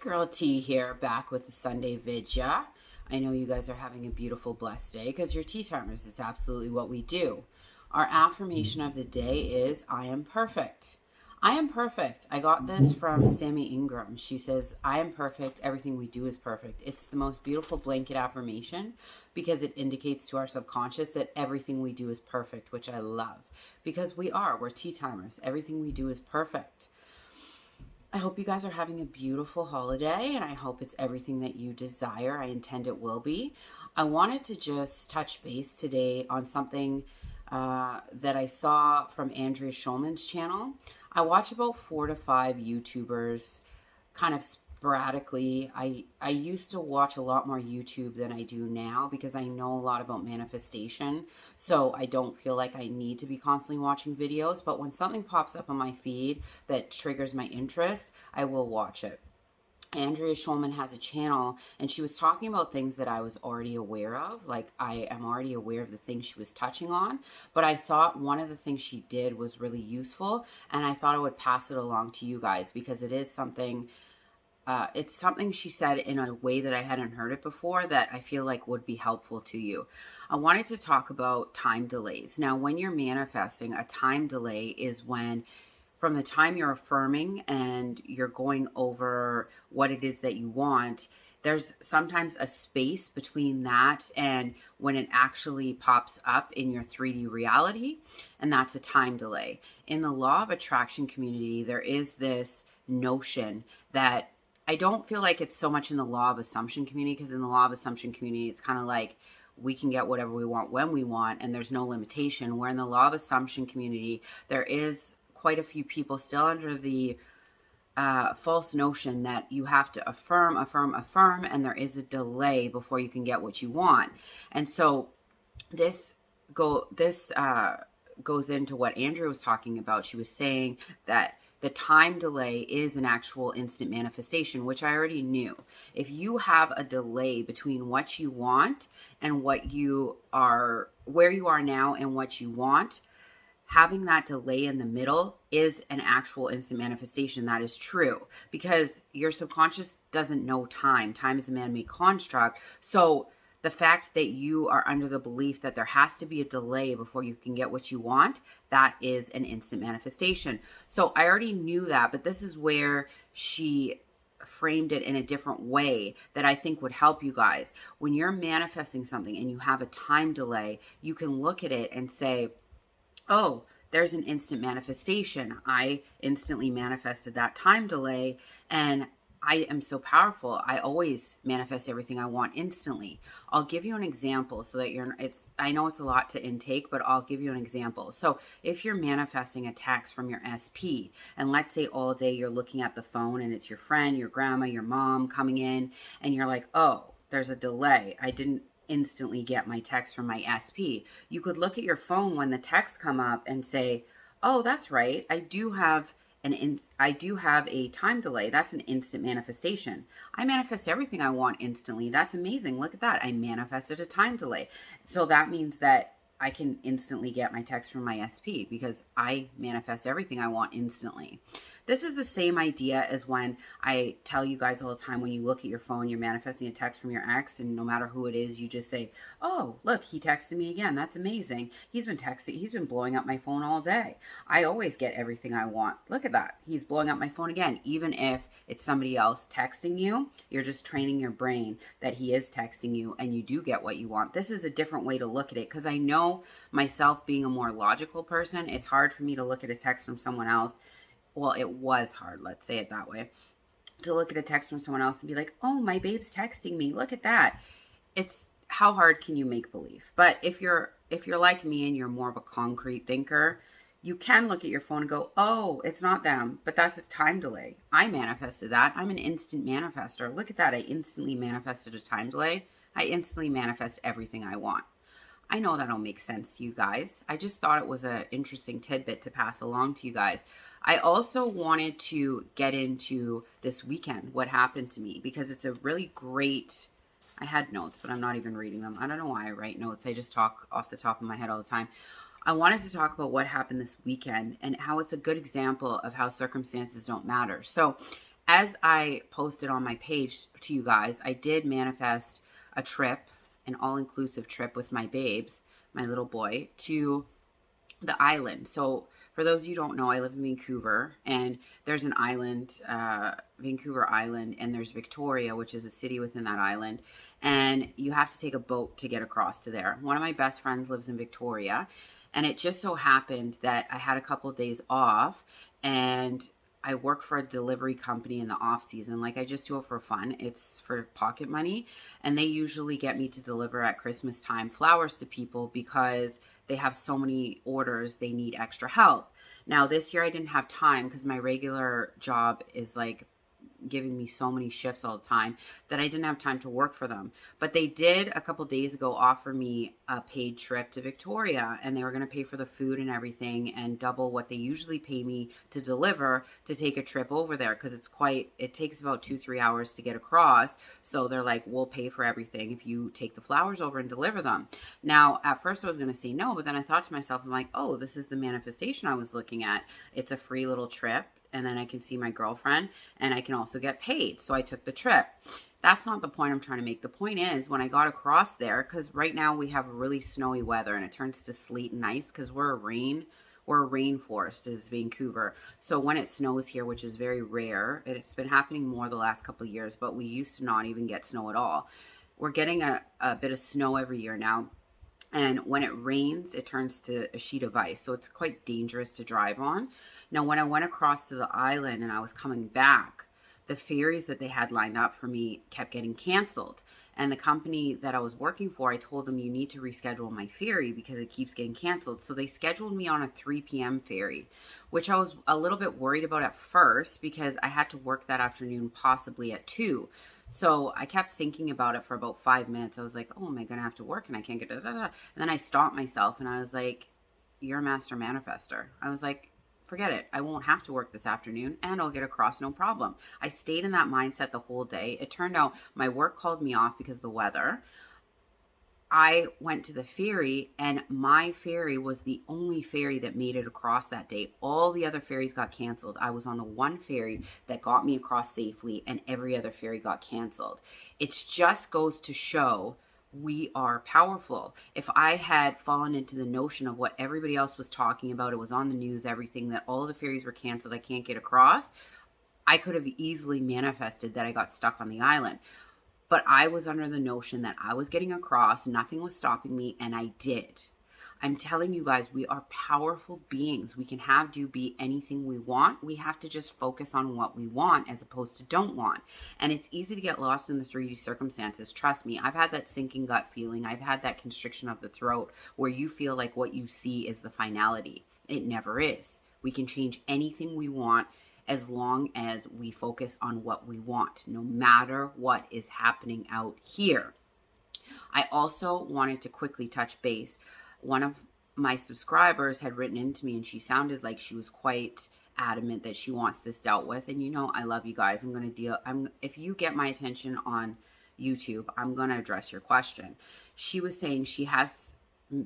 Girl T here, back with the Sunday vidya. I know you guys are having a beautiful, blessed day because you're tea timers. It's absolutely what we do. Our affirmation of the day is, I am perfect. I am perfect. I got this from Sammy Ingram. She says, I am perfect. Everything we do is perfect. It's the most beautiful blanket affirmation because it indicates to our subconscious that everything we do is perfect, which I love because we're tea timers. Everything we do is perfect. I hope you guys are having a beautiful holiday, and I hope it's everything that you desire. I intend it will be. I wanted to just touch base today on something that I saw from Andrea Schulman's channel. I watch about 4 to 5 YouTubers kind of sporadically. I used to watch a lot more YouTube than I do now because I know a lot about manifestation, so I don't feel like I need to be constantly watching videos, but when something pops up on my feed that triggers my interest, I will watch it. Andrea Schulman has a channel, and she was talking about things that I was already aware of. Like, I am already aware of the things she was touching on, but I thought one of the things she did was really useful, and I thought I would pass it along to you guys because it is something it's something she said in a way that I hadn't heard it before that I feel like would be helpful to you. I wanted to talk about time delays. Now, when you're manifesting, a time delay is when from the time you're affirming and you're going over what it is that you want, there's sometimes a space between that and when it actually pops up in your 3D reality, and that's a time delay. In the law of attraction community, there is this notion that I don't feel like it's so much in the law of assumption community, because in the law of assumption community, it's kind of like we can get whatever we want when we want, and there's no limitation. Where in the law of assumption community, there is quite a few people still under the false notion that you have to affirm, and there is a delay before you can get what you want. And so this goes into what Andrea was talking about. She was saying that the time delay is an actual instant manifestation, which I already knew. If you have a delay between what you want and where you are now and what you want, having that delay in the middle is an actual instant manifestation. That is true because your subconscious doesn't know time. Time is a man-made construct. So the fact that you are under the belief that there has to be a delay before you can get what you want, that is an instant manifestation. So I already knew that, but this is where she framed it in a different way that I think would help you guys. When you're manifesting something and you have a time delay, you can look at it and say, oh, there's an instant manifestation. I instantly manifested that time delay, and I am so powerful. I always manifest everything I want instantly. I'll give you an example so that I know it's a lot to intake, but I'll give you an example. So if you're manifesting a text from your SP, and let's say all day you're looking at the phone and it's your friend, your grandma, your mom coming in, and you're like, oh, there's a delay. I didn't instantly get my text from my SP. You could look at your phone when the text come up and say, oh, that's right. I do have a time delay. That's an instant manifestation. I manifest everything I want instantly. That's amazing. Look at that. I manifested a time delay. So that means that I can instantly get my text from my SP because I manifest everything I want instantly. This is the same idea as when I tell you guys all the time, when you look at your phone, you're manifesting a text from your ex, and no matter who it is, you just say, oh, look, he texted me again. That's amazing. He's been blowing up my phone all day. I always get everything I want. Look at that. He's blowing up my phone again. Even if it's somebody else texting you, you're just training your brain that he is texting you and you do get what you want. This is a different way to look at it because I know myself being a more logical person, it's hard for me to look at a text from someone else. Well, it was hard, let's say it that way, to look at a text from someone else and be like, oh, my babe's texting me. Look at that. It's how hard can you make believe? But if you're like me and you're more of a concrete thinker, you can look at your phone and go, oh, it's not them, but that's a time delay. I manifested that. I'm an instant manifester. Look at that. I instantly manifested a time delay. I instantly manifest everything I want. I know that'll make sense to you guys. I just thought it was an interesting tidbit to pass along to you guys. I also wanted to get into this weekend, what happened to me, because it's a really great, I had notes, but I'm not even reading them. I don't know why I write notes. I just talk off the top of my head all the time. I wanted to talk about what happened this weekend and how it's a good example of how circumstances don't matter. So as I posted on my page to you guys, I did manifest a trip, an all-inclusive trip with my babes, my little boy, to the island. So for those of you who don't know, I live in Vancouver, and there's an island, Vancouver Island, and there's Victoria, which is a city within that island, and you have to take a boat to get across to there. One of my best friends lives in Victoria, and it just so happened that I had a couple of days off, and I work for a delivery company in the off season. Like, I just do it for fun. It's for pocket money. And they usually get me to deliver at Christmas time flowers to people because they have so many orders, they need extra help. Now, this year I didn't have time because my regular job is like giving me so many shifts all the time that I didn't have time to work for them. But they did a couple days ago offer me a paid trip to Victoria, and they were going to pay for the food and everything and double what they usually pay me to deliver to take a trip over there, because it takes about 2-3 hours to get across. So they're like, we'll pay for everything if you take the flowers over and deliver them. Now, at first I was going to say no, but then I thought to myself, I'm like, oh, this is the manifestation I was looking at. It's a free little trip, and then I can see my girlfriend, and I can also get paid. So I took the trip. That's not the point I'm trying to make. The point is, when I got across there, because right now we have really snowy weather, and it turns to sleet and ice because we're a rainforest is Vancouver. So when it snows here, which is very rare, it's been happening more the last couple of years, but we used to not even get snow at all. We're getting a bit of snow every year now. And when it rains, it turns to a sheet of ice. So it's quite dangerous to drive on. Now, when I went across to the island and I was coming back, the ferries that they had lined up for me kept getting canceled. And the company that I was working for, I told them, you need to reschedule my ferry because it keeps getting canceled. So they scheduled me on a 3 p.m. ferry, which I was a little bit worried about at first because I had to work that afternoon, possibly at 2. So I kept thinking about it for about 5 minutes. I was like, oh, am I going to have to work and I can't get da, da, da. And then I stopped myself and I was like, you're a master manifester. I was like, forget it. I won't have to work this afternoon and I'll get across, no problem. I stayed in that mindset the whole day. It turned out my work called me off because of the weather. I went to the ferry, and my ferry was the only ferry that made it across that day. All the other ferries got canceled. I was on the one ferry that got me across safely, and every other ferry got canceled. It just goes to show we are powerful. If I had fallen into the notion of what everybody else was talking about, it was on the news, everything, that all the ferries were canceled, I can't get across, I could have easily manifested that I got stuck on the island. But I was under the notion that I was getting across, nothing was stopping me, and I did. I'm telling you guys, we are powerful beings. We can be anything we want. We have to just focus on what we want as opposed to don't want. And it's easy to get lost in the 3D circumstances. Trust me, I've had that sinking gut feeling. I've had that constriction of the throat where you feel like what you see is the finality. It never is. We can change anything we want as long as we focus on what we want, no matter what is happening out here. I also wanted to quickly touch base. One of my subscribers had written into me, and she sounded like she was quite adamant that she wants this dealt with. And you know, I love you guys. If you get my attention on YouTube, I'm going to address your question. She was saying she has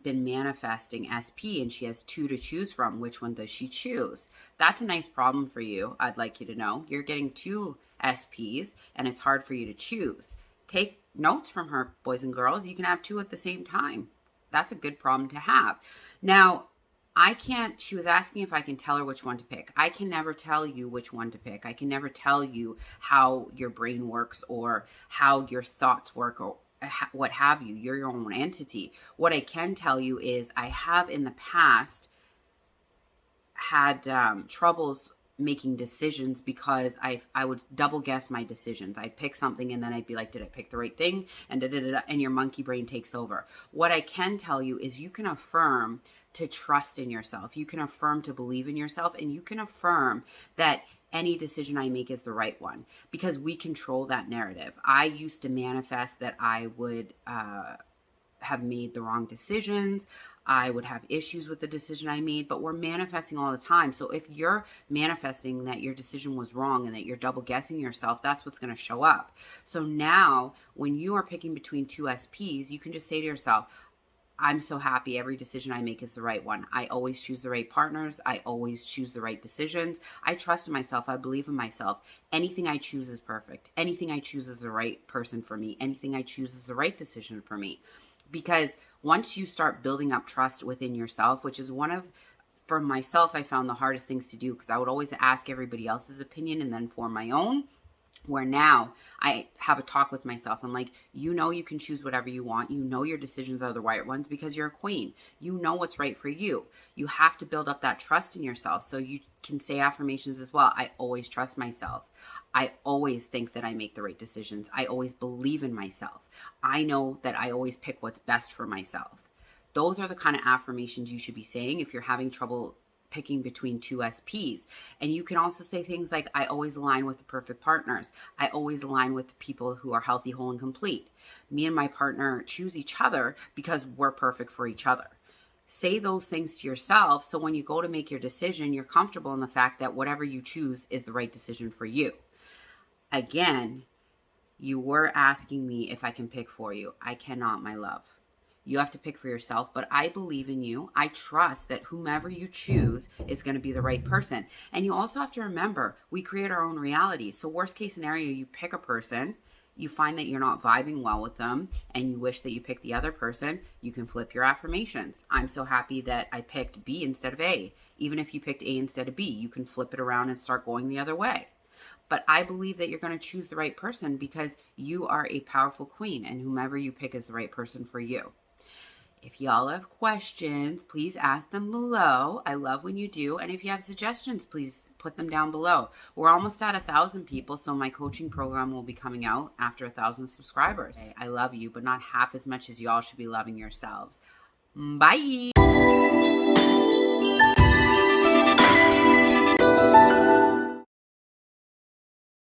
been manifesting SP and she has 2 to choose from. Which one does she choose? That's a nice problem for you. I'd like you to know you're getting 2 SPs and it's hard for you to choose. Take notes from her, boys and girls. You can have 2 at the same time. That's a good problem to have. Now, she was asking if I can tell her which one to pick. I can never tell you which one to pick. I can never tell you how your brain works or how your thoughts work or what have you. You're your own entity. What I can tell you is I have in the past had troubles making decisions because I would double guess my decisions. I'd pick something and then I'd be like, did I pick the right thing? And and your monkey brain takes over. What I can tell you is you can affirm to trust in yourself. You can affirm to believe in yourself, and you can affirm that any decision I make is the right one, because we control that narrative. I used to manifest that I would have made the wrong decisions. I would have issues with the decision I made, but we're manifesting all the time. So if you're manifesting that your decision was wrong and that you're double guessing yourself, that's what's going to show up. So now when you are picking between 2 SPs, you can just say to yourself, I'm so happy every decision I make is the right one. I always choose the right partners. I always choose the right decisions. I trust in myself. I believe in myself. Anything I choose is perfect. Anything I choose is the right person for me. Anything I choose is the right decision for me. Because once you start building up trust within yourself, which is for myself, I found the hardest things to do, because I would always ask everybody else's opinion and then form my own. Where now I have a talk with myself. I'm like, you can choose whatever you want. Your decisions are the right ones because you're a queen. You know what's right for you. You have to build up that trust in yourself. So you can say affirmations as well. I always trust myself. I always think that I make the right decisions. I always believe in myself. I know that I always pick what's best for myself. Those are the kind of affirmations you should be saying if you're having trouble picking between two SPs. And you can also say things like, I always align with the perfect partners. I always align with the people who are healthy, whole, and complete. Me and my partner choose each other because we're perfect for each other. Say those things to yourself, so when you go to make your decision, you're comfortable in the fact that whatever you choose is the right decision for you. Again, you were asking me if I can pick for you. I cannot, my love. You have to pick for yourself, but I believe in you. I trust that whomever you choose is going to be the right person. And you also have to remember, we create our own reality. So worst case scenario, you pick a person, you find that you're not vibing well with them, and you wish that you picked the other person, you can flip your affirmations. I'm so happy that I picked B instead of A. Even if you picked A instead of B, you can flip it around and start going the other way. But I believe that you're going to choose the right person because you are a powerful queen, and whomever you pick is the right person for you. If y'all have questions, please ask them below. I love when you do. And if you have suggestions, please put them down below. We're almost at 1,000 people, so my coaching program will be coming out after 1,000 subscribers. I love you, but not half as much as y'all should be loving yourselves. Bye.